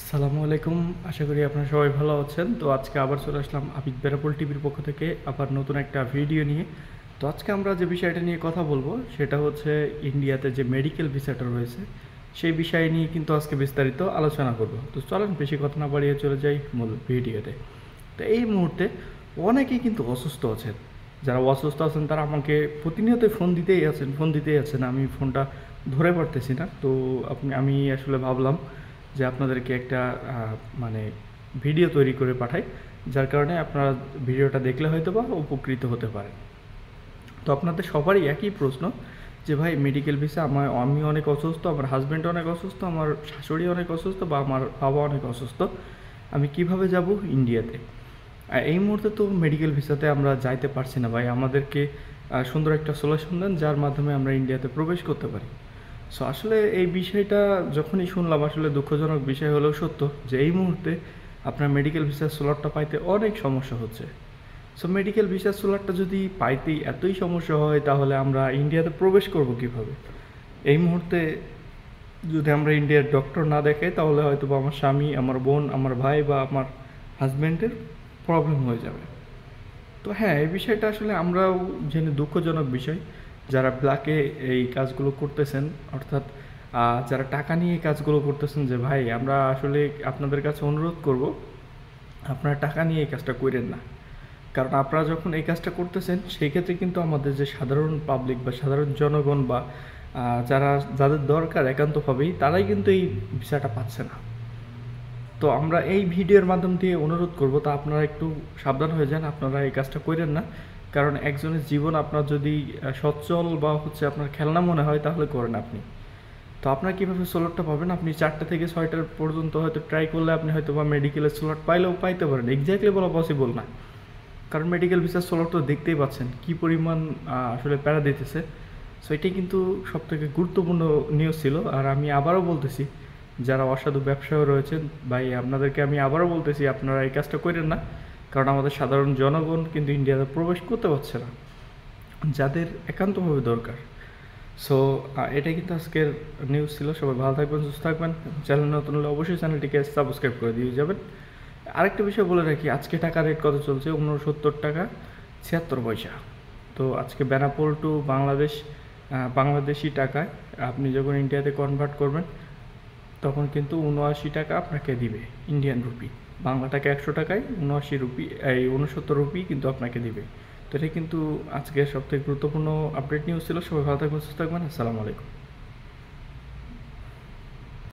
আসসালামু আলাইকুম। আশা করি আপনারা সবাই ভালো আছেন। তো আজকে আবার চলে আসলাম আবিদ বেনাপোল টিভির পক্ষ থেকে আবার নতুন একটা ভিডিও নিয়ে। তো আজকে আমরা যে বিষয়টা নিয়ে কথা বলবো সেটা হচ্ছে ইন্ডিয়াতে যে মেডিকেল ভিসাটা রয়েছে সেই বিষয় নিয়ে কিন্তু আজকে বিস্তারিত আলোচনা করব। তো চলেন বেশি কথা না বাড়িয়ে চলে যাই মূল ভিডিওতে। তো এই মুহূর্তে অনেকেই কিন্তু অসুস্থ আছেন। যারা অসুস্থ আছেন তারা আমাকে প্রতিনিয়ত ফোন দিতেই আছেন। আমি ফোনটা ধরে পারতেছি না। তো আমি আসলে ভাবলাম যে আপনাদেরকে একটা মানে ভিডিও তৈরি করে পাঠাই, যার কারণে আপনারা ভিডিওটা দেখলে হয়তো বা উপকৃত হতে পারেন। তো আপনাদের সবারই একই প্রশ্ন যে ভাই মেডিকেল ভিসা আমি অনেক অসুস্থ, আমার হাজব্যান্ড অনেক অসুস্থ, আমার শাশুড়ি অনেক অসুস্থ বা আমার বাবা অনেক অসুস্থ, আমি কিভাবে যাব ইন্ডিয়াতে? এই মুহূর্তে তো মেডিকেল ভিসাতে আমরা যাইতে পারছি না ভাই, আমাদেরকে সুন্দর একটা সলিউশন দেন যার মাধ্যমে আমরা ইন্ডিয়াতে প্রবেশ করতে পারি। সো আসলে এই বিষয়টা যখনই শুনলাম, আসলে দুঃখজনক বিষয় হলেও সত্য যে এই মুহূর্তে আপনার মেডিকেল ভিসার স্লটটা পাইতে অনেক সমস্যা হচ্ছে। সো মেডিকেল ভিসার স্লটটা যদি পাইতেই এতই সমস্যা হয় তাহলে আমরা ইন্ডিয়াতে প্রবেশ করব কিভাবে? এই মুহূর্তে যদি আমরা ইন্ডিয়ার ডক্টর না দেখাই তাহলে হয়তো বা আমার স্বামী, আমার বোন, আমার ভাই বা আমার হাজব্যান্ডের প্রবলেম হয়ে যাবে। তো হ্যাঁ, এই বিষয়টা আসলে আমরাও জেনে দুঃখজনক বিষয়। যারা ব্ল্যাকে এই কাজগুলো করতেছেন, অর্থাৎ যারা টাকা নিয়ে এই কাজগুলো করতেছেন, যে ভাই আমরা আসলে আপনাদের কাছে অনুরোধ করব আপনারা টাকা নিয়ে এই কাজটা কইরেন না। কারণ আপনারা যখন এই কাজটা করতেছেন সেই ক্ষেত্রে কিন্তু আমাদের যে সাধারণ পাবলিক বা সাধারণ জনগণ বা যাদের দরকার একান্তভাবেই তারাই কিন্তু এই ভিসাটা পাচ্ছে না। তো আমরা এই ভিডিওর মাধ্যম দিয়ে অনুরোধ করব তা আপনারা একটু সাবধান হয়ে যান, আপনারা এই কাজটা করেন না। কারণ একজনের জীবন আপনার যদি সচ্ছল বা হচ্ছে আপনার খেলনা মনে হয় তাহলে করেন আপনি। তো আপনার কীভাবে স্লটটা পাবেন? আপনি 4টা থেকে 6টার পর্যন্ত হয়তো ট্রাই করলে আপনি হয়তো বা মেডিকেলের স্লট পাইলেও পাইতে পারেন, এক্স্যাক্টলি বলা পসিবল না। কারণ মেডিকেল ভিসার স্লট তো দেখতেই পাচ্ছেন কী পরিমাণ আসলে প্যারা দিতেছে। সো এটাই কিন্তু সবথেকে গুরুত্বপূর্ণ নিউজ ছিল। আর আমি আবারও বলতেছি, যারা অসাধু ব্যবসায়ী রয়েছেন ভাই, আপনাদেরকে আমি আবারও বলতেছি আপনারা এই কাজটা করেন না। কারণ আমাদের সাধারণ জনগণ কিন্তু ইন্ডিয়াতে প্রবেশ করতে পারছে না, যাদের একান্তভাবে দরকার। সো এটাই কিন্তু আজকের নিউজ ছিল। সবাই ভালো থাকবেন, সুস্থ থাকবেন। চ্যানেল নতুন হলে অবশ্যই চ্যানেলটিকে সাবস্ক্রাইব করে দিয়ে যাবেন। আরেকটা বিষয় বলে রাখি, আজকে টাকা রেট কত চলছে? 69 টাকা 76 পয়সা। তো আজকে বেনাপোল টু বাংলাদেশ বাংলাদেশি টাকায় আপনি যখন ইন্ডিয়াতে কনভার্ট করবেন তখন কিন্তু 79 টাকা আপনাকে দিবে ইন্ডিয়ান রুপি। বাংলা টাকা 100 টাকায় 79 রুপি, এই 69 রুপি কিন্তু আপনাকে দিবে। তো এটা কিন্তু আজকের সবথেকে গুরুত্বপূর্ণ আপডেট নিউজ ছিল। সবাই ভালো থাকবেন, সুস্থ থাকবেন। আসসালামু আলাইকুম।